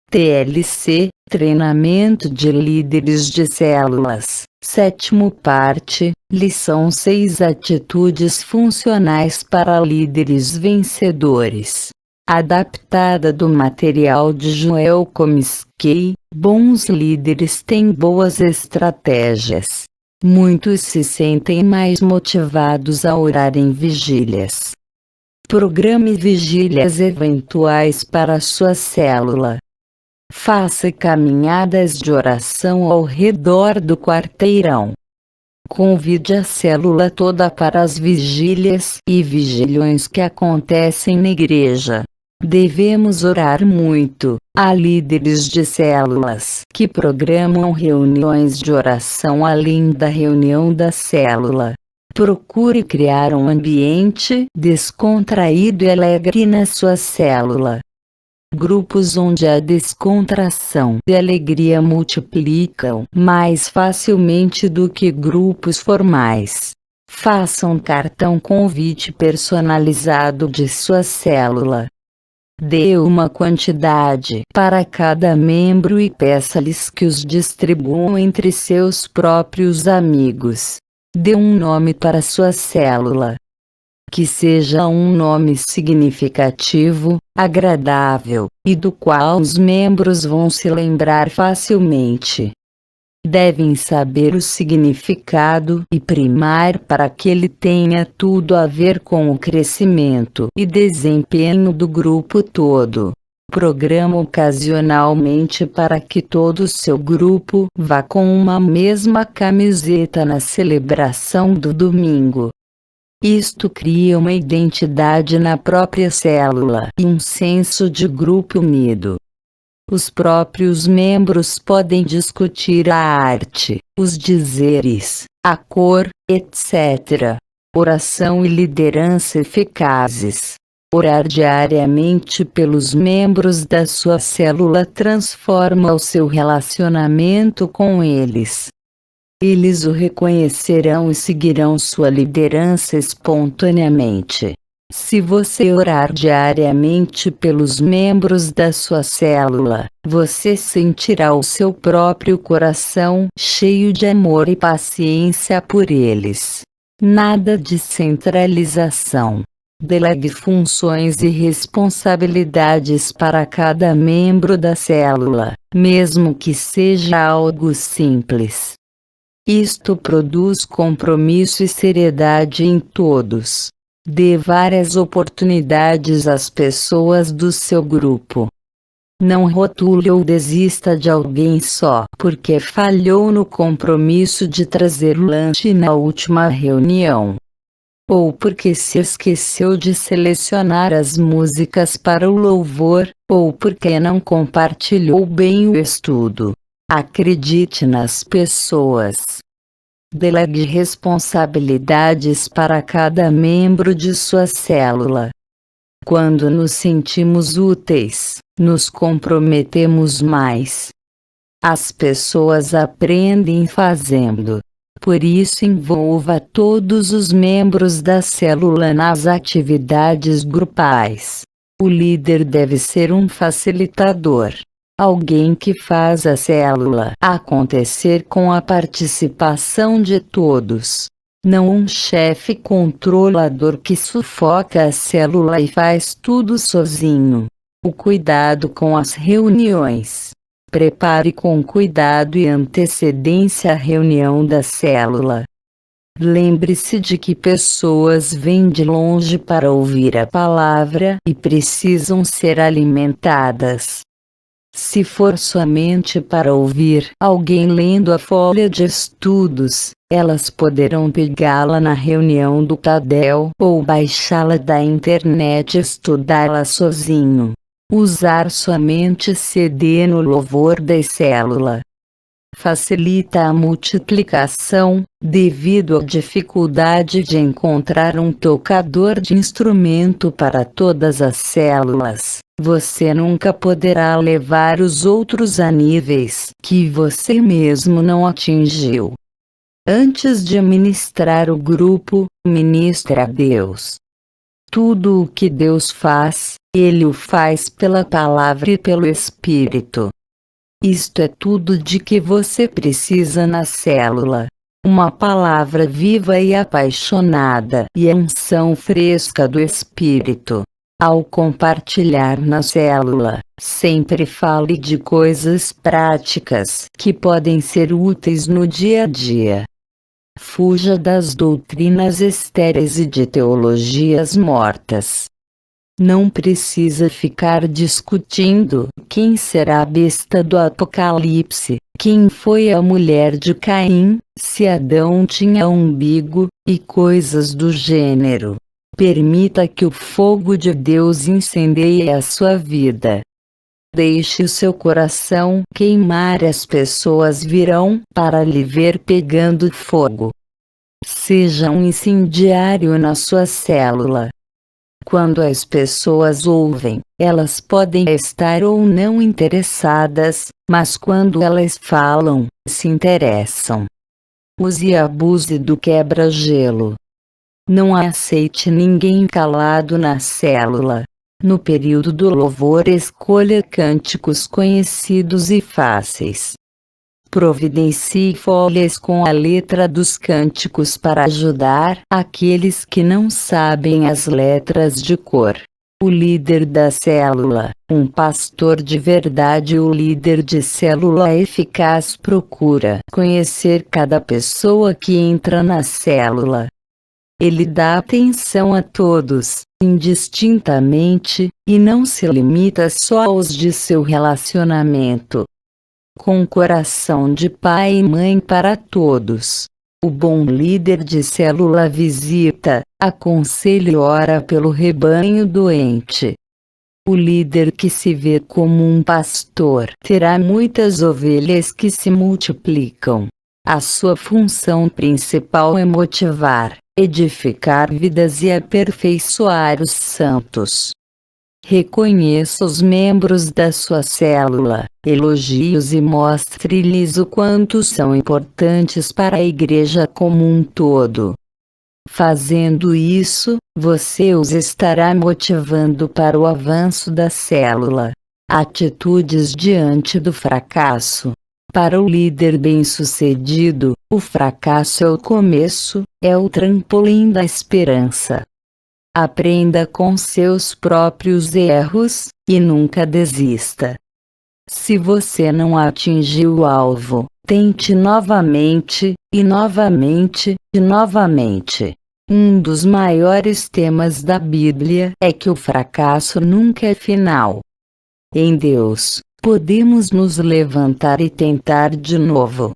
TLC, Treinamento de Líderes de Células. 7ª parte, Lição 6 Atitudes Funcionais para Líderes Vencedores. Adaptada do material de Joel Comiskey. Bons líderes têm boas estratégias. Muitos se sentem mais motivados a orar em vigílias. Programe vigílias eventuais para sua célula. Faça caminhadas de oração ao redor do quarteirão. Convide a célula toda para as vigílias e vigilhões que acontecem na igreja. Devemos orar muito. Há líderes de células que programam reuniões de oração além da reunião da célula. Procure criar um ambiente descontraído e alegre na sua célula. Grupos onde a descontração e a alegria multiplicam mais facilmente do que grupos formais. Faça um cartão convite personalizado de sua célula. Dê uma quantidade para cada membro e peça-lhes que os distribuam entre seus próprios amigos. Dê um nome para sua célula. Que seja um nome significativo, agradável, e do qual os membros vão se lembrar facilmente. Devem saber o significado e primar para que ele tenha tudo a ver com o crescimento e desempenho do grupo todo. Programa ocasionalmente para que todo o seu grupo vá com uma mesma camiseta na celebração do domingo. Isto cria uma identidade na própria célula e um senso de grupo unido. Os próprios membros podem discutir a arte, os dizeres, a cor, etc. Oração e liderança eficazes. Orar diariamente pelos membros da sua célula transforma o seu relacionamento com eles. Eles o reconhecerão e seguirão sua liderança espontaneamente. Se você orar diariamente pelos membros da sua célula, você sentirá o seu próprio coração cheio de amor e paciência por eles. Nada de centralização. Delegue funções e responsabilidades para cada membro da célula, mesmo que seja algo simples. Isto produz compromisso e seriedade em todos. Dê várias oportunidades às pessoas do seu grupo. Não rotule ou desista de alguém só porque falhou no compromisso de trazer o lanche na última reunião. Ou porque se esqueceu de selecionar as músicas para o louvor, ou porque não compartilhou bem o estudo. Acredite nas pessoas. Delegue responsabilidades para cada membro de sua célula. Quando nos sentimos úteis, nos comprometemos mais. As pessoas aprendem fazendo. Por isso envolva todos os membros da célula nas atividades grupais. O líder deve ser um facilitador. Alguém que faz a célula acontecer com a participação de todos. Não um chefe controlador que sufoca a célula e faz tudo sozinho. O cuidado com as reuniões. Prepare com cuidado e antecedência a reunião da célula. Lembre-se de que pessoas vêm de longe para ouvir a palavra e precisam ser alimentadas. Se for somente para ouvir alguém lendo a folha de estudos, elas poderão pegá-la na reunião do Tadel ou baixá-la da internet e estudá-la sozinho. Usar somente CD no louvor da célula facilita a multiplicação, devido à dificuldade de encontrar um tocador de instrumento para todas as células. Você nunca poderá levar os outros a níveis que você mesmo não atingiu. Antes de ministrar o grupo, ministre a Deus. Tudo o que Deus faz, Ele o faz pela palavra e pelo Espírito. Isto é tudo de que você precisa na célula. Uma palavra viva e apaixonada e a unção fresca do Espírito. Ao compartilhar na célula, sempre fale de coisas práticas que podem ser úteis no dia a dia. Fuja das doutrinas estéreis e de teologias mortas. Não precisa ficar discutindo quem será a besta do Apocalipse, quem foi a mulher de Caim, se Adão tinha umbigo, e coisas do gênero. Permita que o fogo de Deus incendeie a sua vida. Deixe o seu coração queimar e as pessoas virão para lhe ver pegando fogo. Seja um incendiário na sua célula. Quando as pessoas ouvem, elas podem estar ou não interessadas, mas quando elas falam, se interessam. Use e abuse do quebra-gelo. Não aceite ninguém calado na célula. No período do louvor, escolha cânticos conhecidos e fáceis. Providencie folhas com a letra dos cânticos para ajudar aqueles que não sabem as letras de cor. O líder da célula, um pastor de verdade. O líder de célula eficaz procura conhecer cada pessoa que entra na célula. Ele dá atenção a todos, indistintamente, e não se limita só aos de seu relacionamento. Com coração de pai e mãe para todos. O bom líder de célula visita, aconselha e ora pelo rebanho doente. O líder que se vê como um pastor terá muitas ovelhas que se multiplicam. A sua função principal é motivar, edificar vidas e aperfeiçoar os santos. Reconheça os membros da sua célula, elogie-os e mostre-lhes o quanto são importantes para a igreja como um todo. Fazendo isso, você os estará motivando para o avanço da célula. Atitudes diante do fracasso. Para o líder bem-sucedido, o fracasso é o começo, é o trampolim da esperança. Aprenda com seus próprios erros, e nunca desista. Se você não atingiu o alvo, tente novamente, e novamente, e novamente. Um dos maiores temas da Bíblia é que o fracasso nunca é final. Em Deus, podemos nos levantar e tentar de novo.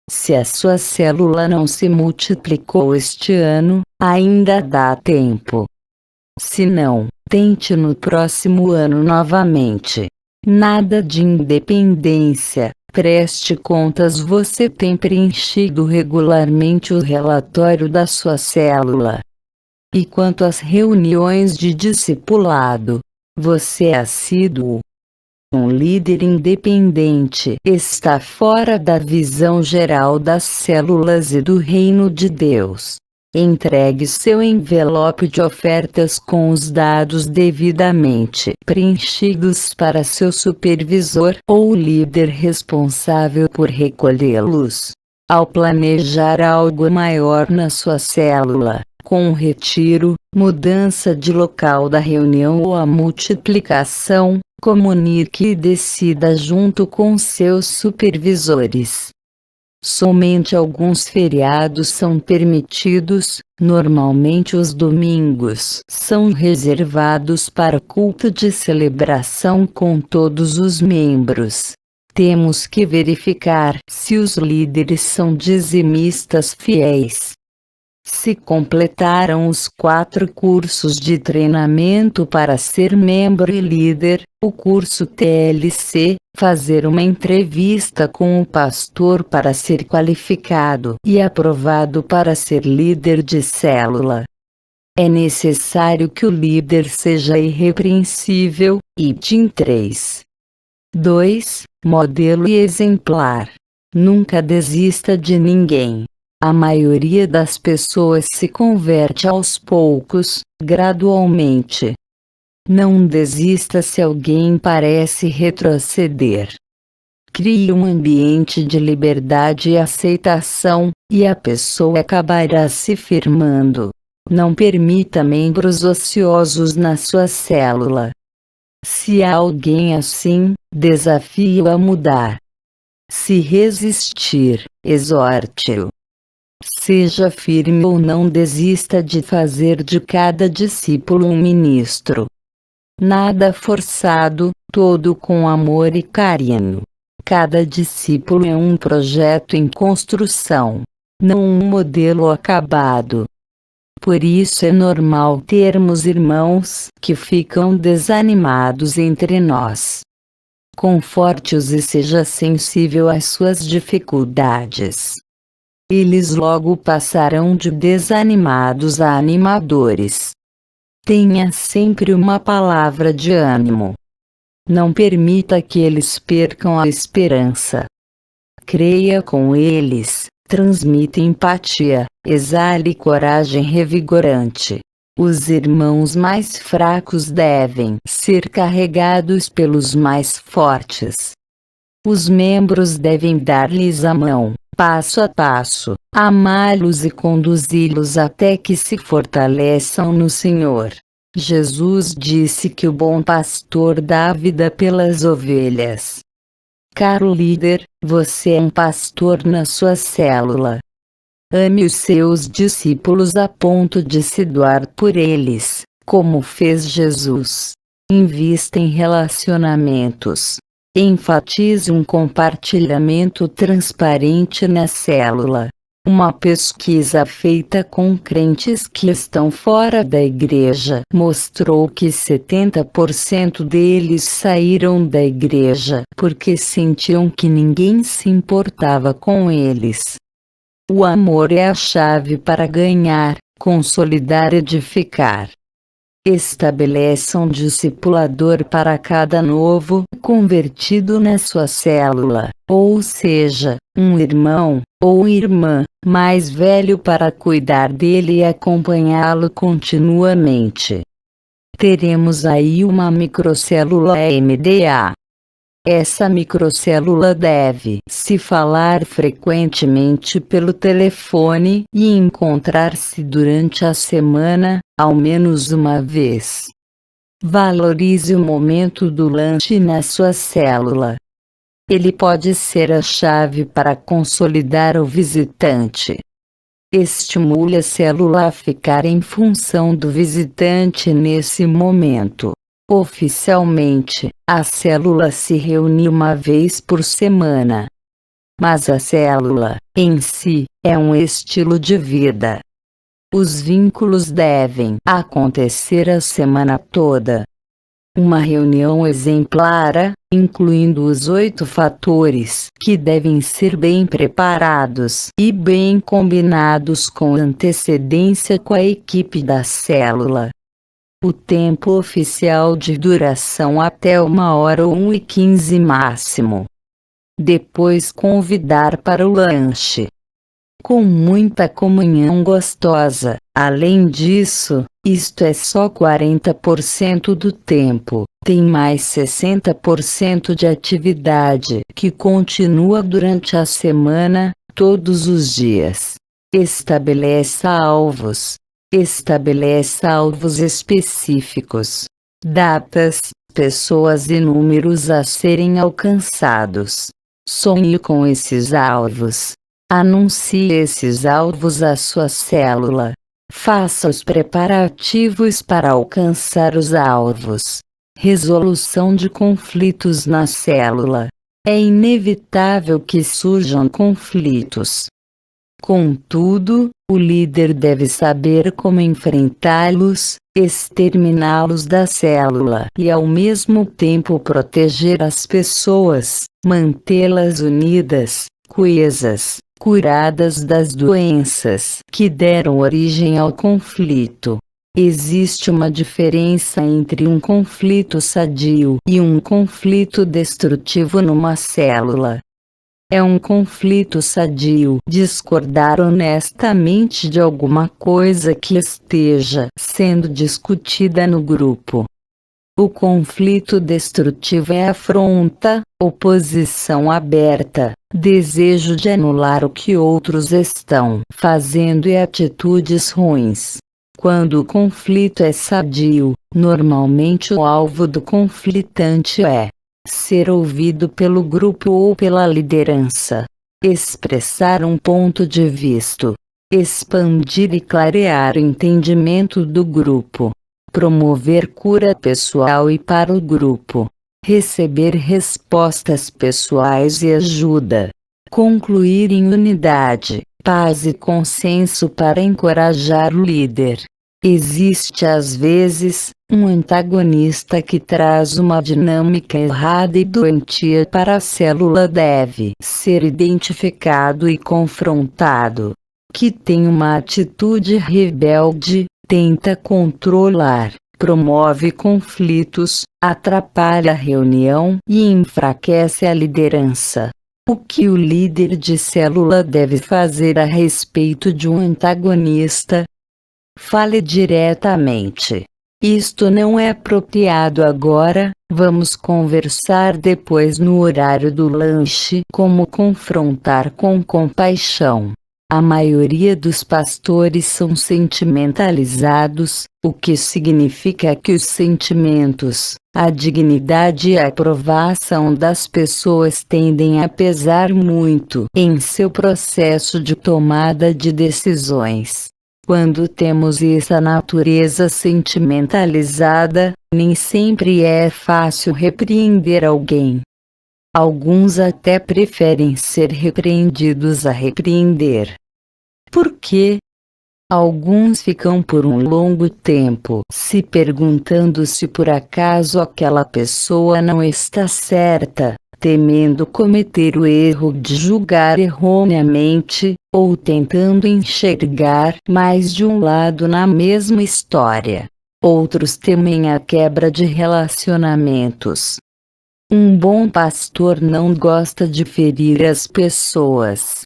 Se a sua célula não se multiplicou este ano, ainda dá tempo. Se não, tente no próximo ano novamente. Nada de independência, preste contas. Você tem preenchido regularmente o relatório da sua célula? E quanto às reuniões de discipulado, você é assíduo? Um líder independente está fora da visão geral das células e do reino de Deus. Entregue seu envelope de ofertas com os dados devidamente preenchidos para seu supervisor ou líder responsável por recolhê-los. Ao planejar algo maior na sua célula, com um retiro, mudança de local da reunião ou a multiplicação, comunique e decida junto com seus supervisores. Somente alguns feriados são permitidos, normalmente os domingos são reservados para culto de celebração com todos os membros. Temos que verificar se os líderes são dizimistas fiéis. Se completaram os 4 cursos de treinamento para ser membro e líder, o curso TLC, fazer uma entrevista com o pastor para ser qualificado e aprovado para ser líder de célula. É necessário que o líder seja irrepreensível, item 3. 2. Modelo e exemplar. Nunca desista de ninguém. A maioria das pessoas se converte aos poucos, gradualmente. Não desista se alguém parece retroceder. Crie um ambiente de liberdade e aceitação, e a pessoa acabará se firmando. Não permita membros ociosos na sua célula. Se há alguém assim, desafie-o a mudar. Se resistir, exorte-o. Seja firme ou não desista de fazer de cada discípulo um ministro. Nada forçado, todo com amor e carinho. Cada discípulo é um projeto em construção, não um modelo acabado. Por isso é normal termos irmãos que ficam desanimados entre nós. Conforte-os e seja sensível às suas dificuldades. Eles logo passarão de desanimados a animadores. Tenha sempre uma palavra de ânimo. Não permita que eles percam a esperança. Creia com eles, transmita empatia, exale coragem revigorante. Os irmãos mais fracos devem ser carregados pelos mais fortes. Os membros devem dar-lhes a mão, passo a passo, amá-los e conduzi-los até que se fortaleçam no Senhor. Jesus disse que o bom pastor dá a vida pelas ovelhas. Caro líder, você é um pastor na sua célula. Ame os seus discípulos a ponto de se doar por eles, como fez Jesus. Invista em relacionamentos. Enfatize um compartilhamento transparente na célula. Uma pesquisa feita com crentes que estão fora da igreja mostrou que 70% deles saíram da igreja porque sentiam que ninguém se importava com eles. O amor é a chave para ganhar, consolidar e edificar. Estabeleça um discipulador para cada novo convertido na sua célula, ou seja, um irmão ou irmã mais velho para cuidar dele e acompanhá-lo continuamente. Teremos aí uma microcélula MDA. Essa microcélula deve se falar frequentemente pelo telefone e encontrar-se durante a semana, ao menos uma vez. Valorize o momento do lanche na sua célula. Ele pode ser a chave para consolidar o visitante. Estimule a célula a ficar em função do visitante nesse momento. Oficialmente, a célula se reúne uma vez por semana. Mas a célula, em si, é um estilo de vida. Os vínculos devem acontecer a semana toda. Uma reunião exemplar, incluindo os 8 fatores que devem ser bem preparados e bem combinados com antecedência com a equipe da célula. O tempo oficial de duração até 1h ou 1h15 máximo. Depois convidar para o lanche. Com muita comunhão gostosa. Além disso, isto é só 40% do tempo, tem mais 60% de atividade que continua durante a semana, todos os dias. Estabeleça alvos. Estabeleça alvos específicos. Datas, pessoas e números a serem alcançados. Sonhe com esses alvos. Anuncie esses alvos à sua célula. Faça os preparativos para alcançar os alvos. Resolução de conflitos na célula. É inevitável que surjam conflitos. Contudo, o líder deve saber como enfrentá-los, exterminá-los da célula e ao mesmo tempo proteger as pessoas, mantê-las unidas, coesas, curadas das doenças que deram origem ao conflito. Existe uma diferença entre um conflito sadio e um conflito destrutivo numa célula. É um conflito sadio discordar honestamente de alguma coisa que esteja sendo discutida no grupo. O conflito destrutivo é afronta, oposição aberta, desejo de anular o que outros estão fazendo e atitudes ruins. Quando o conflito é sadio, normalmente o alvo do conflitante é ser ouvido pelo grupo ou pela liderança, expressar um ponto de vista, expandir e clarear o entendimento do grupo, promover cura pessoal e para o grupo, receber respostas pessoais e ajuda, concluir em unidade, paz e consenso para encorajar o líder. Existe às vezes um antagonista que traz uma dinâmica errada e doentia para a célula, deve ser identificado e confrontado. Que tem uma atitude rebelde, tenta controlar, promove conflitos, atrapalha a reunião e enfraquece a liderança. O que o líder de célula deve fazer a respeito de um antagonista? Fale diretamente. Isto não é apropriado agora, vamos conversar depois no horário do lanche. Como confrontar com compaixão. A maioria dos pastores são sentimentalizados, o que significa que os sentimentos, a dignidade e a aprovação das pessoas tendem a pesar muito em seu processo de tomada de decisões. Quando temos essa natureza sentimentalizada, nem sempre é fácil repreender alguém. Alguns até preferem ser repreendidos a repreender. Por quê? Alguns ficam por um longo tempo se perguntando se por acaso aquela pessoa não está certa, temendo cometer o erro de julgar erroneamente, ou tentando enxergar mais de um lado na mesma história. Outros temem a quebra de relacionamentos. Um bom pastor não gosta de ferir as pessoas.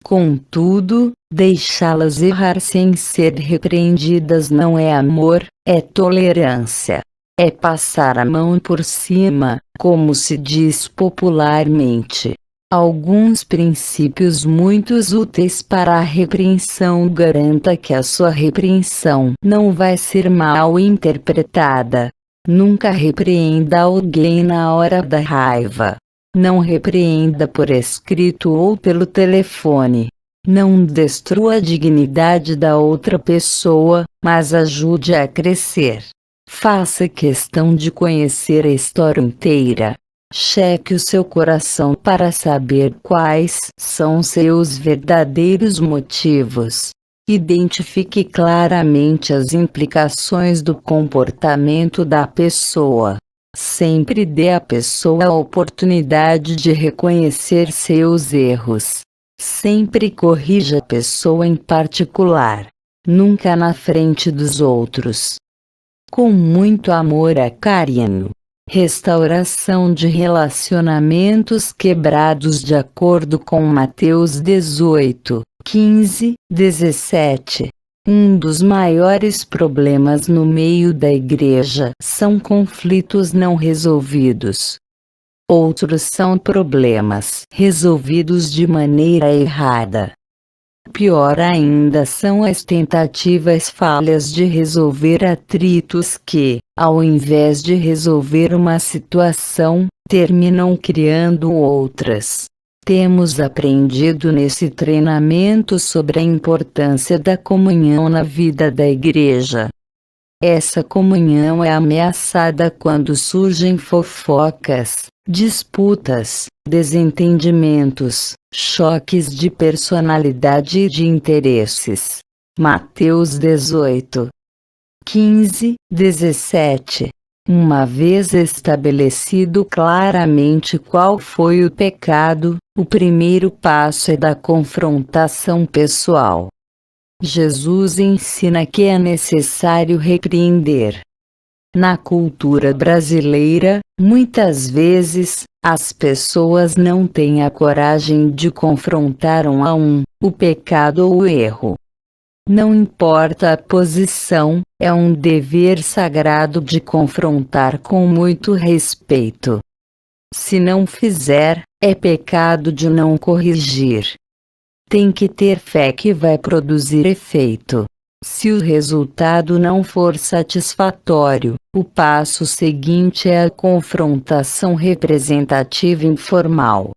Contudo, deixá-las errar sem ser repreendidas não é amor, é tolerância. É passar a mão por cima, como se diz popularmente. Alguns princípios muito úteis para a repreensão. Garanta que a sua repreensão não vai ser mal interpretada. Nunca repreenda alguém na hora da raiva. Não repreenda por escrito ou pelo telefone. Não destrua a dignidade da outra pessoa, mas ajude a crescer. Faça questão de conhecer a história inteira. Cheque o seu coração para saber quais são seus verdadeiros motivos. Identifique claramente as implicações do comportamento da pessoa. Sempre dê à pessoa a oportunidade de reconhecer seus erros. Sempre corrija a pessoa em particular. Nunca na frente dos outros. Com muito amor a Kariano. Restauração de relacionamentos quebrados de acordo com Mateus 18, 15, 17. Um dos maiores problemas no meio da igreja são conflitos não resolvidos. Outros são problemas resolvidos de maneira errada. Pior ainda são as tentativas falhas de resolver atritos que, ao invés de resolver uma situação, terminam criando outras. Temos aprendido nesse treinamento sobre a importância da comunhão na vida da igreja. Essa comunhão é ameaçada quando surgem fofocas, disputas, desentendimentos, choques de personalidade e de interesses. Mateus 18, 15, 17. Uma vez estabelecido claramente qual foi o pecado, o primeiro passo é da confrontação pessoal. Jesus ensina que é necessário repreender. Na cultura brasileira, muitas vezes, As pessoas não têm a coragem de confrontar um a um o pecado ou o erro. Não importa a posição, é um dever sagrado de confrontar com muito respeito. Se não fizer, é pecado de não corrigir. Tem que ter fé que vai produzir efeito. Se o resultado não for satisfatório, o passo seguinte é a confrontação representativa informal.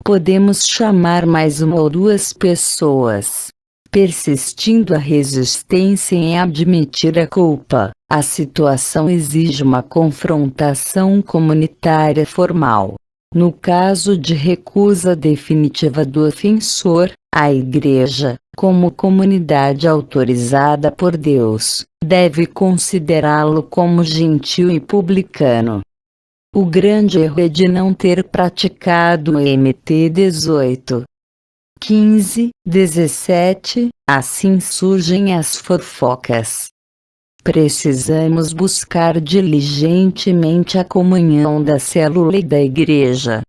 Podemos chamar mais uma ou duas pessoas. Persistindo a resistência em admitir a culpa, a situação exige uma confrontação comunitária formal. No caso de recusa definitiva do ofensor, a Igreja, como comunidade autorizada por Deus, deve considerá-lo como gentil e publicano. O grande erro é de não ter praticado o MT 18. 15, 17, assim surgem as fofocas. Precisamos buscar diligentemente a comunhão da célula e da igreja,